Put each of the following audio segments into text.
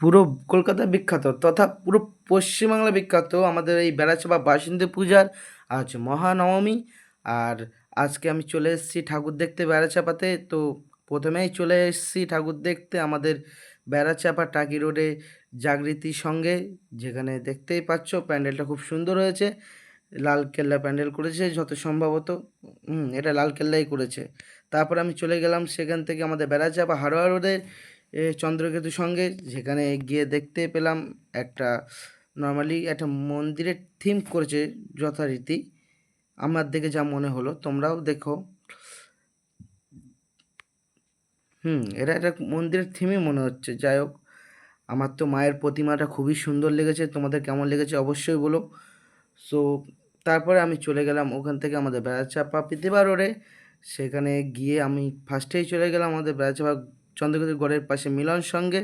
পুরো কলকাতা বিখ্যাত তথা পুরো পশ্চিমবাংলা বিখ্যাত আমাদের এই বেড়াচাপা বাসন্তী পূজার আজ মহানবমী। আর আজকে আমি চলে এসেছি ঠাকুর দেখতে বেড়াচাপাতে। তো প্রথমেই চলে এসেছি ঠাকুর দেখতে আমাদের বেড়াচাপা টাকি রোডে জাগৃতির সঙ্গে, যেখানে দেখতেই পাচ্ছ প্যান্ডেলটা খুব সুন্দর হয়েছে। লাল কেল্লা প্যান্ডেল করেছে যত সম্ভবত, এটা লাল কেল্লাই করেছে। তারপর আমি চলে গেলাম সেখান থেকে আমাদের বেড়াচাপা হারোয়া রোডে চন্দ্রকেতু সঙ্গে, যেখানে গিয়ে দেখতে পেলাম একটা নর্মালি একটা মন্দিরের থিম করেছে যথারীতি। আমার দেখে যা মনে হলো, তোমরাও দেখো। এটা একটা মন্দিরের থিমই মনে হচ্ছে। যাই হোক, আমার তো মায়ের প্রতিমাটা খুবই সুন্দর লেগেছে। তোমাদের কেমন লেগেছে অবশ্যই বলো। সো তারপরে আমি চলে গেলাম ওখান থেকে আমাদের বেড়াচাপা প্রতিভা রোডে। সেখানে গিয়ে আমি ফার্স্টেই চলে গেলাম আমাদের বেড়াচাপা চন্দ্রকেতুর গড়ের পাশে মিলন সঙ্গে।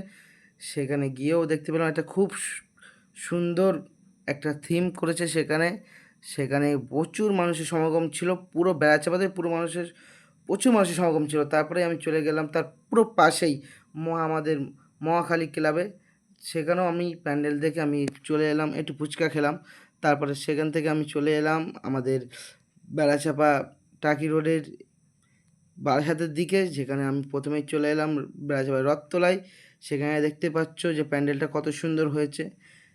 সেখানে গিয়েও দেখতে পেলাম একটা খুব সুন্দর একটা থিম করেছে সেখানে। সেখানে প্রচুর মানুষের সমাগম ছিল, পুরো বেড়াচাপাতে প্রচুর মানুষের সমাগম ছিল। তারপরে আমি চলে গেলাম তার পুরো পাশেই আমাদের মহাখালী ক্লাবে। সেখানেও আমি প্যান্ডেল দেখে আমি চলে এলাম, একটু ফুচকা খেলাম। তারপরে সেখান থেকে আমি চলে এলাম আমাদের বেড়াচাপা টাকি রোডের বারাসাতের দিকে, যেখানে আমি প্রথমেই চলে এলাম বেড়াচাপা রথতলায়। সেখানে দেখতে পাচ্ছ যে প্যান্ডেলটা কত সুন্দর হয়েছে।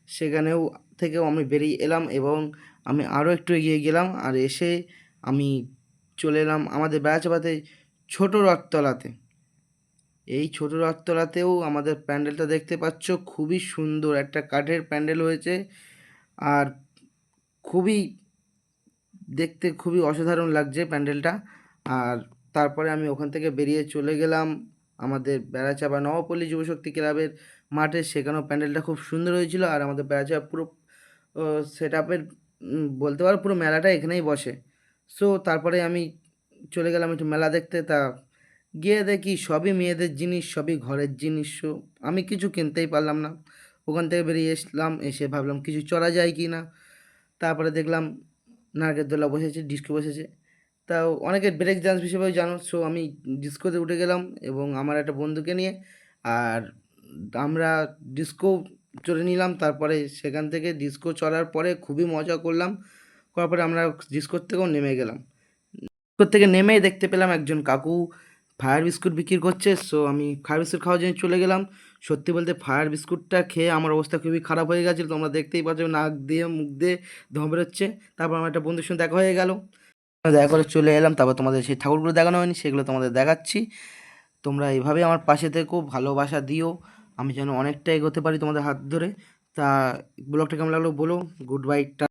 সেখানেও থেকেও আমি বেরিয়ে এলাম এবং আমি আরও একটু এগিয়ে গেলাম, আর এসে আমি চলে এলাম আমাদের বেড়াচাপাতে ছোট রথতলাতে। এই ছোট রথতলাতেও আমাদের প্যান্ডেলটা দেখতে পাচ্ছ, খুবই সুন্দর একটা কাঠের প্যান্ডেল হয়েছে। আর খুবই দেখতে খুবই অসাধারণ লাগছে প্যান্ডেলটা। আর তারপরে আমি ওখান থেকে বেরিয়ে চলে গেলাম আমাদের বেড়াচাপা নবপল্লী যুবশক্তি ক্লাবের মাঠে। সেখানেও প্যান্ডেলটা খুব সুন্দর হয়েছিল। আর আমাদের বেড়াচাপা পুরো সেট আপের বলতে পারো পুরো মেলাটা এখানেই বসে। সো তারপরে আমি চলে গেলাম একটু মেলা দেখতে। তা গিয়ে দেখি সবই মেয়েদের জিনিস, সবই ঘরের জিনিস। সো আমি কিছু কিনতেই পারলাম না। ওখান থেকে বেরিয়ে এসলাম, এসে ভাবলাম কিছু চড়া যায় কি না। তারপরে দেখলাম নারকেলতলা বসেছে, ডিস্কো বসেছে। তাও অনেকে ব্রেক ডান্স হিসেবেও জানো। সো আমি ডিস্কোতে উঠে গেলাম এবং আমার একটা বন্ধুকে নিয়ে। আর আমরা ডিস্কো চড়ে নিলাম। তারপরে সেখান থেকে ডিস্কো চড়ার পরে খুবই মজা করলাম। করার পরে আমরা ডিস্কোর থেকেও নেমে গেলাম। ডিস্কোর থেকে নেমেই দেখতে পেলাম একজন কাকু ফায়ার বিস্কুট বিক্রি করছে। সো আমি ফায়ার বিস্কুট খাওয়ার জন্য চলে গেলাম। সত্যি বলতে ফায়ার বিস্কুটটা খেয়ে আমার অবস্থা খুবই খারাপ হয়ে গেছিলো। তোমরা দেখতেই পাচ্ছ নাক দিয়ে মুখ দিয়ে ধোঁয়া বেরোচ্ছে। তারপর আমার একটা বন্ধুর সঙ্গে দেখা হয়ে গেল, দেখা করে চলে এলাম। তারপর তোমাদের সেই ঠাকুরগুলো দেখানো হয়নি, সেগুলো তোমাদের দেখাচ্ছি। তোমরা এইভাবে আমার পাশে থেকো, ভালোবাসা দিও, আমি যেন অনেকটা এগোতে পারি তোমাদের হাত ধরে। তা ব্লগটা কেমন লাগলো বলো। Good bye.